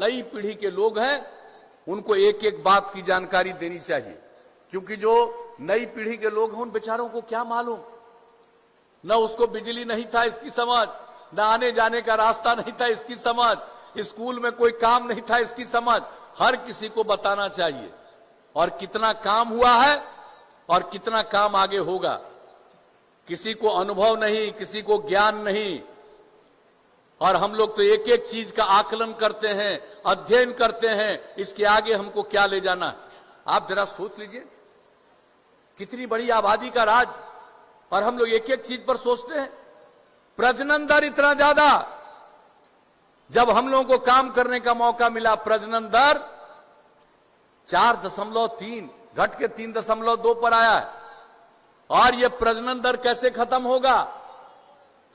नई पीढ़ी के लोग हैं उनको एक एक बात की जानकारी देनी चाहिए, क्योंकि जो नई पीढ़ी के लोग हैं उन बेचारों को क्या मालूम, न उसको बिजली नहीं था इसकी समझ, न आने जाने का रास्ता नहीं था इसकी समझ, स्कूल में कोई काम नहीं था इसकी समझ। हर किसी को बताना चाहिए और कितना काम हुआ है और कितना काम आगे होगा। किसी को अनुभव नहीं, किसी को ज्ञान नहीं, और हम लोग तो एक एक चीज का आकलन करते हैं, अध्ययन करते हैं, इसके आगे हमको क्या ले जाना है। आप जरा सोच लीजिए, कितनी बड़ी आबादी का राज, और हम लोग एक एक चीज पर सोचते हैं। प्रजनन दर इतना ज्यादा, जब हम लोगों को काम करने का मौका मिला प्रजनन दर 4.3 घट के 3.2 पर आया है। और यह प्रजनन दर कैसे खत्म होगा?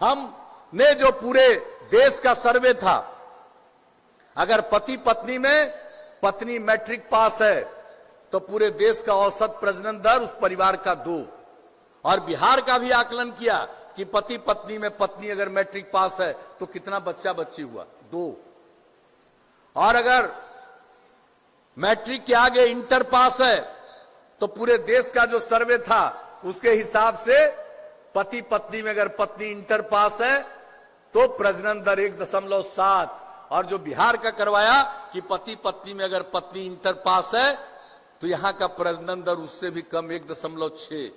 हमने जो पूरे देश का सर्वे था, अगर पति पत्नी में पत्नी मैट्रिक पास है तो पूरे देश का औसत प्रजनन दर उस परिवार का 2, और बिहार का भी आकलन किया कि पति पत्नी में पत्नी अगर मैट्रिक पास है तो कितना बच्चा बच्ची हुआ, 2। और अगर मैट्रिक के आगे इंटर पास है तो पूरे देश का जो सर्वे था उसके हिसाब से पति पत्नी में अगर पत्नी इंटर पास है तो प्रजनन दर 1.7, और जो बिहार का करवाया कि पति पत्नी में अगर पत्नी इंटर पास है तो यहां का प्रजनन दर उससे भी कम 1.6।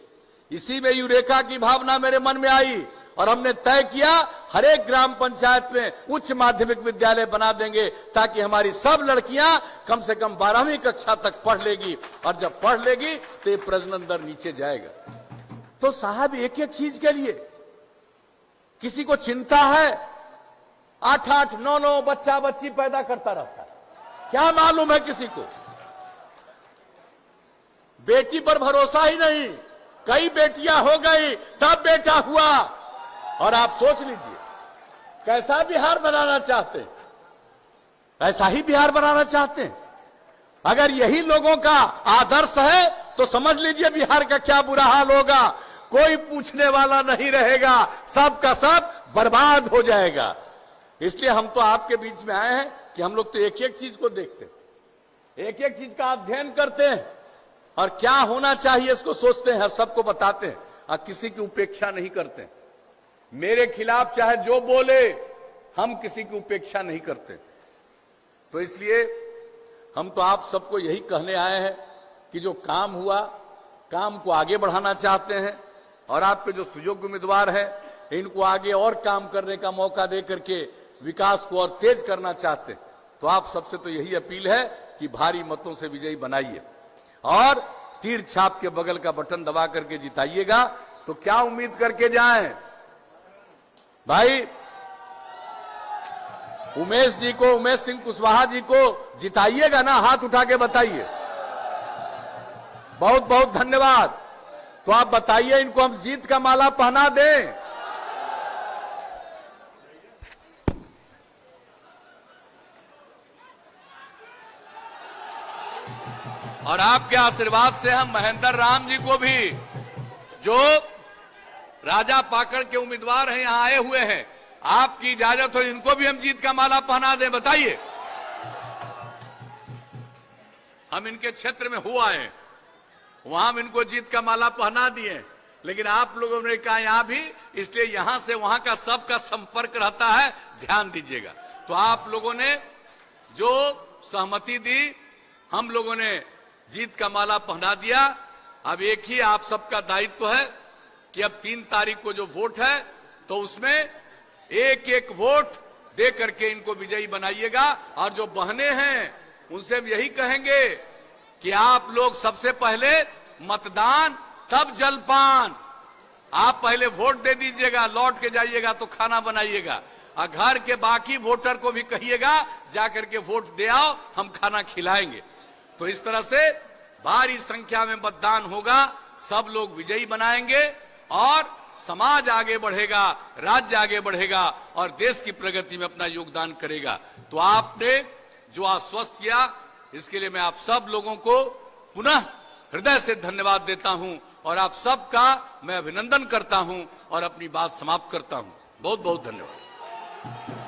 इसी में यूरेका की भावना मेरे मन में आई और हमने तय किया हर एक ग्राम पंचायत में उच्च माध्यमिक विद्यालय बना देंगे, ताकि हमारी सब लड़कियां कम से कम 12वीं कक्षा तक पढ़ लेगी, और जब पढ़ लेगी तो ये प्रजनन दर नीचे जाएगा। तो साहब एक एक चीज के लिए किसी को चिंता है, 8-8, 9-9 बच्चा बच्ची पैदा करता रहता है, क्या मालूम है किसी को? बेटी पर भरोसा ही नहीं, कई बेटियां हो गई तब बेटा हुआ। और आप सोच लीजिए कैसा बिहार बनाना चाहते हैं, ऐसा ही बिहार बनाना चाहते हैं। अगर यही लोगों का आदर्श है तो समझ लीजिए बिहार का क्या बुरा हाल होगा। कोई पूछने वाला नहीं रहेगा, सब का सब बर्बाद हो जाएगा। इसलिए हम तो आपके बीच में आए हैं कि हम लोग तो एक एक चीज को देखते हैं, एक एक चीज का अध्ययन करते हैं और क्या होना चाहिए इसको सोचते हैं, सबको बताते हैं और किसी की उपेक्षा नहीं करते। मेरे खिलाफ चाहे जो बोले, हम किसी की उपेक्षा नहीं करते। तो इसलिए हम तो आप सबको यही कहने आए हैं कि जो काम हुआ, काम को आगे बढ़ाना चाहते हैं, और आपके जो सुयोग्य उम्मीदवार हैं इनको आगे और काम करने का मौका दे करके विकास को और तेज करना चाहते हैं। तो आप सबसे तो यही अपील है कि भारी मतों से विजयी बनाइए और तीर छाप के बगल का बटन दबा करके जिताइएगा। तो क्या उम्मीद करके जाएं भाई? उमेश जी को, उमेश सिंह कुशवाहा जी को जिताइएगा ना? हाथ उठा के बताइए। बहुत बहुत धन्यवाद। तो आप बताइए, इनको हम जीत का माला पहना दें। और आपके आशीर्वाद से हम महेंद्र राम जी को भी, जो राजा पाकड़ के उम्मीदवार हैं, यहां आए हुए हैं, आपकी इजाजत हो इनको भी हम जीत का माला पहना दें? बताइए। हम इनके क्षेत्र में हो आए, वहां हम इनको जीत का माला पहना दिए, लेकिन आप लोगों ने कहा यहां भी, इसलिए यहां से वहां का सबका संपर्क रहता है, ध्यान दीजिएगा। तो आप लोगों ने जो सहमति दी, हम लोगों ने जीत का माला पहना दिया। अब एक ही आप सबका दायित्व है कि अब 3 तारीख को जो वोट है तो उसमें एक एक वोट दे करके इनको विजयी बनाइएगा। और जो बहने हैं उनसे हम यही कहेंगे कि आप लोग सबसे पहले मतदान तब जलपान, आप पहले वोट दे दीजिएगा, लौट के जाइएगा तो खाना बनाइएगा, और घर के बाकी वोटर को भी कहिएगा जाकर के वोट दे आओ, हम खाना खिलाएंगे। तो इस तरह से भारी संख्या में मतदान होगा, सब लोग विजयी बनाएंगे और समाज आगे बढ़ेगा, राज्य आगे बढ़ेगा और देश की प्रगति में अपना योगदान करेगा। तो आपने जो आश्वस्त किया, इसके लिए मैं आप सब लोगों को पुनः हृदय से धन्यवाद देता हूं और आप सबका मैं अभिनंदन करता हूं और अपनी बात समाप्त करता हूं। बहुत बहुत धन्यवाद।